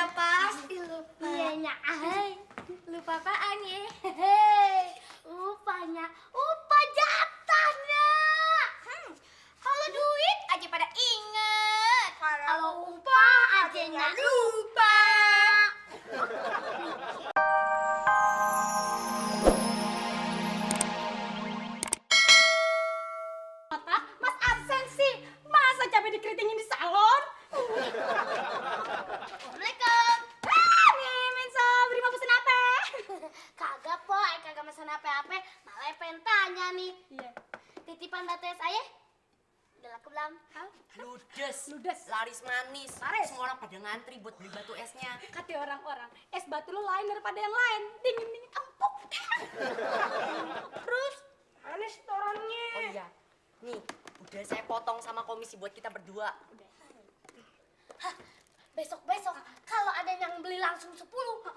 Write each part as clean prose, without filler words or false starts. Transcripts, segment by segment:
Ya pasti lupa. Iyanya, Lupa apaan ya? upanya, upa jatahnya. Kalau duit aja pada inget. Kalau upa aja nggak lupa. Mas absen sih, masa capek dikeritingin di salon? Assalamualaikum. Nih, Sobri mau pesen apa? Kagak po, kagak mesen apa-apa. Malah pengen tanya nih. Iya. Titipan batu es ayah? Udah laku belum? Ludes. Laris manis. Semua orang pada ngantri buat beli batu esnya. Kata orang-orang, es batu lu lain daripada yang lain. Dingin-dingin empuk. Terus, mana setorannya? Oh iya. Nih, udah saya potong sama komisi buat kita berdua. Besok-besok kalau ada yang beli langsung 10,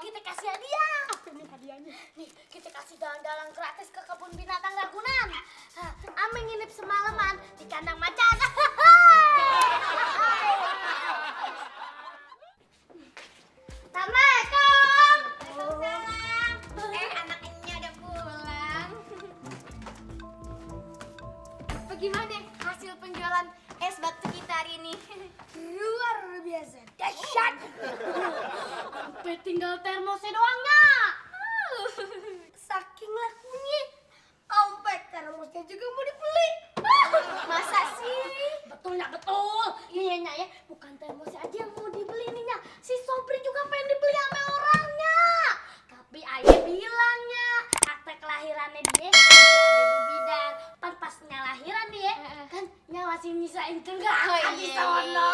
kita kasih hadiah. Apa nih hadiahnya? Nih, kita kasih jalan-jalan gratis ke kebun binatang Ragunan. Ame nginep semalaman di kandang macan. Assalamualaikum. Waalaikumsalam. Anaknya udah pulang. Bagaimana hasil penjualan es batu kita hari ini? Luar biasa, dahsyat. Sampai tinggal termosnya doangnya. Saking lakunya, sampai termosnya juga mau dibeli. Masa sih? Betulnya betul. Iya Nya ya, bukan termosnya aja yang mau dibeli nih Nya. Si Sobri juga pengen dibeli sama orangnya. Tapi ayah bilangnya, akte kelahirannya dia masih ada di bidan. Pasnya lahiran dia, kan Nya masih nyisain tengah di sono.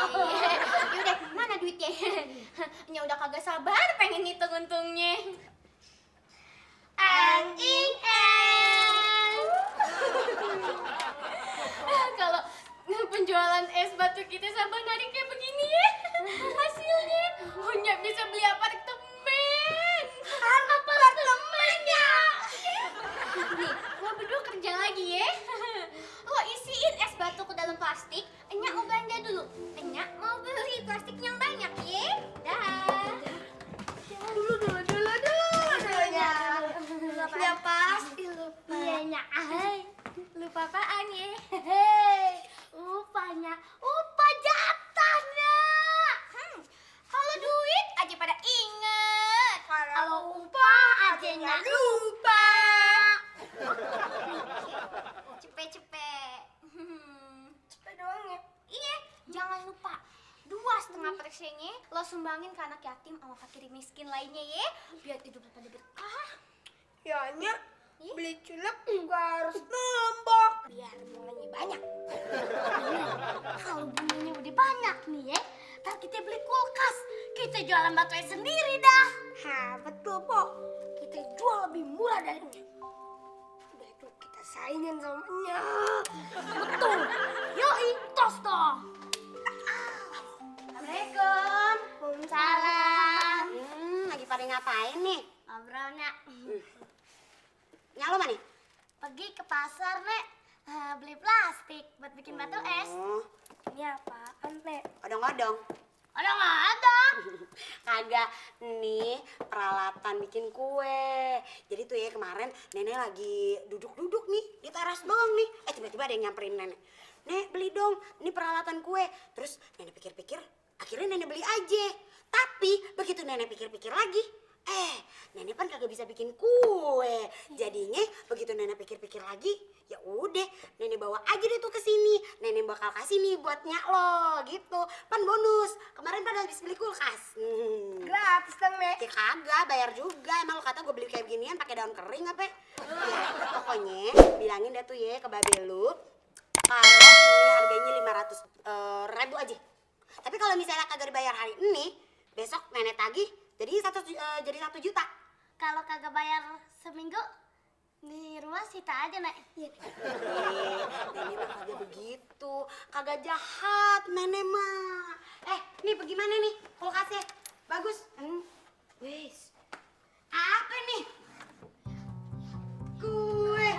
Yaudah, mana duitnya? Nya udah kagak sabar pengen ngitung untungnya. Anjing Kalau penjualan es batu kita sama Nadine kayak begini ya hasilnya, Nya bisa beli apartemen. apartemennya. Nih, lo berdua kerja lagi ya. Lo isiin es batu ke dalam plastik. Nya mau belanja dulu. Nya mau beli plastik yang banyak ya. Dah. Dulu Ya. Ya pasti lupa. lupa. Iya Nya, Lupa apaan ya? upanya, upa jatahnya. Kalau duit aja pada inget. Kalau upa aja nggak lupa. Cepet-cepet. Cepet doang ya. Iya, jangan lupa 2,5%-nya lo sumbangin ke anak yatim sama fakir miskin lainnya ya, biar hidup lo pada berkah. Ya Nya, Ih. beli culek juga harus nambah. Biar bunganya banyak. Kalau bunganya udah banyak nih ya, ntar kita beli kulkas. Kita jualan batu es sendiri dah. Betul po. Kita jual lebih murah dari Nya. Udah itu kita saingin sama Nya. Betul. Yoi, tos dong. Assalamualaikum. Waalaikumsalam. Lagi pada ngapain nih? Ngobrolnya. Nya lo mana? Pergi ke pasar, Nek. Beli plastik buat bikin batu es. Oh, Ini apaan, Nek? odong-odong. Ada nggak ada? Kagak, nih peralatan bikin kue. Jadi tuh ya kemarin nenek lagi duduk-duduk nih di teras doang nih. Tiba-tiba ada yang nyamperin nenek. Nek beli dong, ini peralatan kue. Terus nenek pikir-pikir, akhirnya nenek beli aja. Tapi begitu nenek pikir-pikir lagi, nenek kan kagak bisa bikin kue. Jadinya begitu nenek pikir-pikir lagi, ya udah nenek bawa aja deh tuh ke sini. Nenek bakal kasih nih buat Nya lo gitu. Pan bonus. Kemarin pada habis beli kulkas. Gratis dong, Nek. Ya kagak, bayar juga. Emang lo kata gue beli kayak beginian pakai daun kering apa? Ya, pokoknya bilangin deh tuh ya ke babe lu kalau ini harganya 500.000 aja. Tapi kalau misalnya kagak dibayar hari ini, besok nenek tagih jadi 1 juta. Kalau kagak bayar seminggu, di rumah sita aja, Nek. Nenek mah kagak begitu, kagak jahat nenek mah. Nih bagaimana nih kulkasnya? Bagus? Wes. Apa nih? Kue.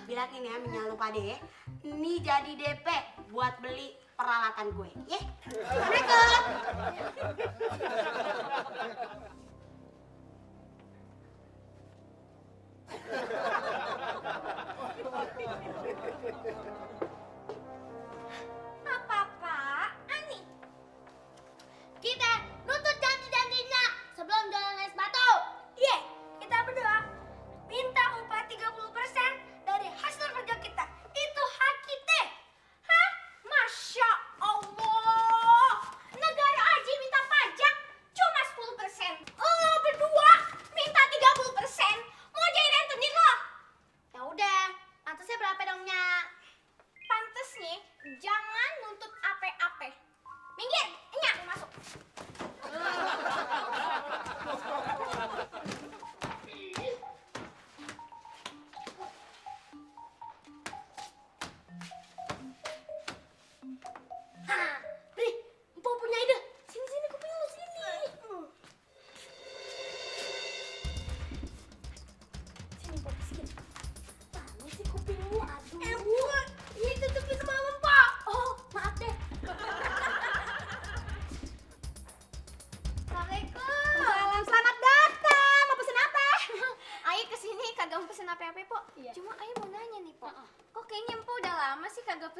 Bilangin ya menyalu pade ya. Ini jadi DP buat beli peralatan gue, ya. Assalamualaikum.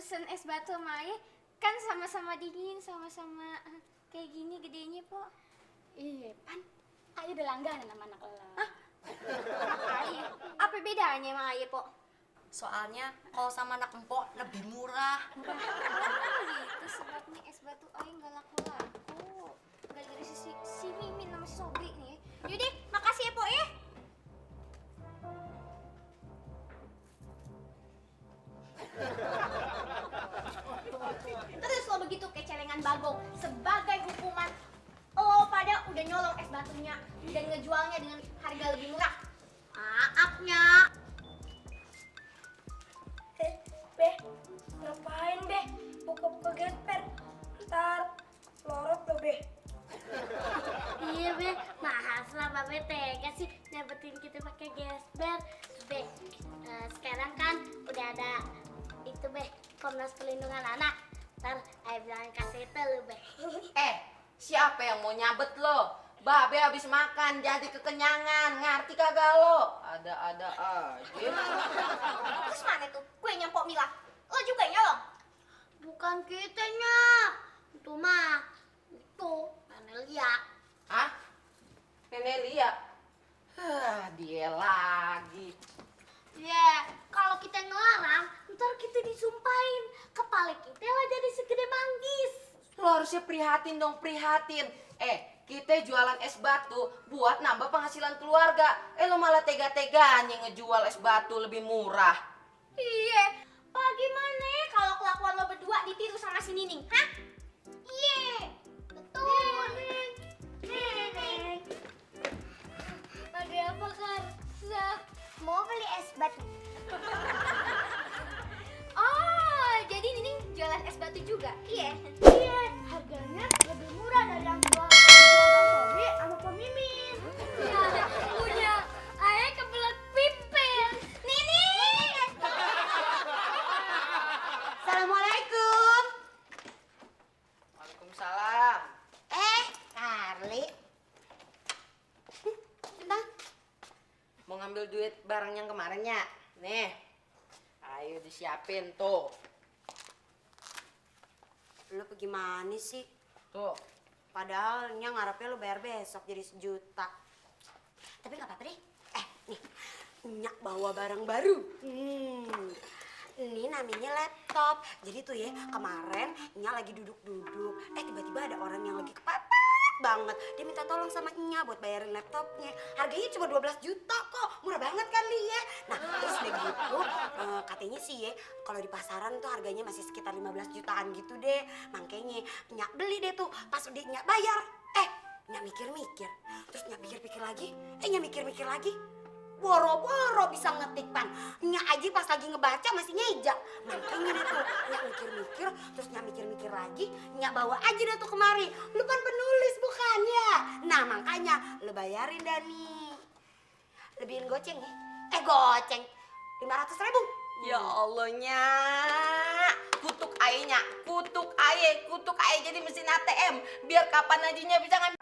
pesen es batu sama Ayah kan sama-sama dingin, sama-sama kayak gini gedenya, Po. Iya, Pan. Ayah udah langganan sama anak lo. Hah? Ayah. Apa bedanya sama Ayah, Po? Soalnya kalau sama anak empok lebih murah. Gitu sebabnya es batu Ayah nggak laku-laku. Gara-gara si Mimin sama si Sobri nih. Yaudah, makasih ya, Po ya. Terus lo begitu kayak celengan bagong sebagai hukuman lo pada udah nyolong es batunya dan ngejualnya dengan harga lebih murah. Maafnya. Beh, ngapain beh? Buka-buka gesper, ntar lorot lo beh. Iya, Be. Mahas lah, Babe tega sih nyebutin kita pakai gesper. Be, sekarang kan udah ada itu, Be, Komnas Perlindungan Anak. Ntar Ayah bilang kasih itu lu, Be. Siapa yang mau nyabet lo? Babe habis makan jadi kekenyangan, ngerti kagak lo? Ada-ada aja. Terus mana tuh? Gue nyempok Mila. Lo juga nyolong? Bukan kitanya. Itu mah. Itu, Nenek Lia. Hah? Nenek Lia? Dia lagi. Ya, kalau kita ngelarang, ntar kita disumpahin. Kepala kita lah jadi segede manggis. Lo harusnya prihatin dong, prihatin. Kita jualan es batu buat nambah penghasilan keluarga. Lo malah tega-teganya ngejual es batu lebih murah. Iya. Bagaimana kalau kelakuan lo berdua ditiru sama si Nining? Hah? Iya, betul. Neneng. Ada apa, Karsa? Mau beli es batu? Oh, jadi Nining jualan es batu juga? Iya. Iya, harganya lebih murah dari yang jual Bang Sobri sama Pak Mimin. Ya, punya Ayah kebelet pipin. Nining! Assalamualaikum. Waalaikumsalam. Carly. Bintang. Mau ngambil duit barang yang kemarinnya? Nih. Ayo disiapin tuh. Lu pergi mana sih? Tuh. Padahal Nya ngarepnya lu bayar besok jadi 1 juta. Tapi nggak apa-apa deh. Nih, Nya bawa barang baru. Ini namanya laptop. Jadi tuh ya, kemarin Nya lagi duduk-duduk. Tiba-tiba ada orang yang lagi kepepet banget. Dia minta tolong sama Nya buat bayarin laptopnya. Harganya cuma 12 juta kok. Murah banget kan Li ya? Nah, terus udah gitu, katanya sih ya, kalau di pasaran tuh harganya masih sekitar 15 jutaan gitu deh. Makanya Nya beli deh tuh. Pas udah Nya bayar, Nya mikir-mikir. Terus Nya pikir-pikir lagi, Nya mikir-mikir lagi. Boro-boro bisa ngetik Pan. Nya aja pas lagi ngebaca masih ngejak. Makanya deh tuh, Nya mikir-mikir, terus Nya mikir-mikir lagi, Nya bawa aja deh tuh kemari. Lu kan penulis bukan ya? Nah makanya, lu bayarin dah nih. Lebihin goceng ya? Goceng. 500.000. Ya Allahnya. Kutuk ayahnya, kutuk ayah jadi mesin ATM. Biar kapan aja Nya bisa ngambil.